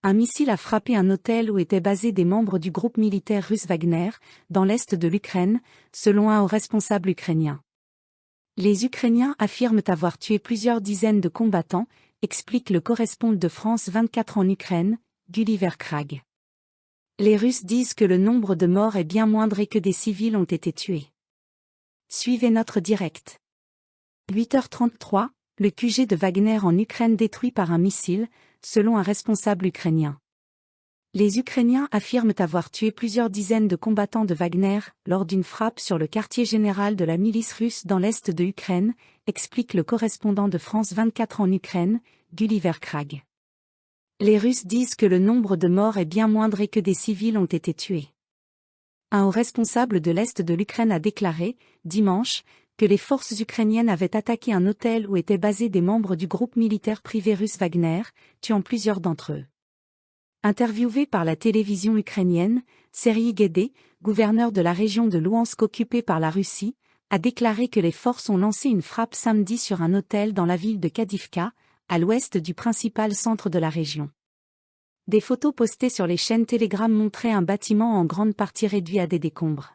Un missile a frappé un hôtel où étaient basés des membres du groupe militaire russe Wagner, dans l'est de l'Ukraine, selon un haut responsable ukrainien. Les Ukrainiens affirment avoir tué plusieurs dizaines de combattants, explique le correspondant de France 24 en Ukraine, Gulliver Krag. Les Russes disent que le nombre de morts est bien moindre et que des civils ont été tués. Suivez notre direct. 8h33, le QG de Wagner en Ukraine détruit par un missile, selon un responsable ukrainien. Les Ukrainiens affirment avoir tué plusieurs dizaines de combattants de Wagner lors d'une frappe sur le quartier général de la milice russe dans l'est de l'Ukraine, explique le correspondant de France 24 en Ukraine, Gulliver Krag. Les Russes disent que le nombre de morts est bien moindre et que des civils ont été tués. Un haut responsable de l'est de l'Ukraine a déclaré, dimanche, que les forces ukrainiennes avaient attaqué un hôtel où étaient basés des membres du groupe militaire privé russe Wagner, tuant plusieurs d'entre eux. Interviewé par la télévision ukrainienne, Serhiy Gaidai, gouverneur de la région de Louhansk occupée par la Russie, a déclaré que les forces ont lancé une frappe samedi sur un hôtel dans la ville de Kadivka, à l'ouest du principal centre de la région. Des photos postées sur les chaînes Telegram montraient un bâtiment en grande partie réduit à des décombres.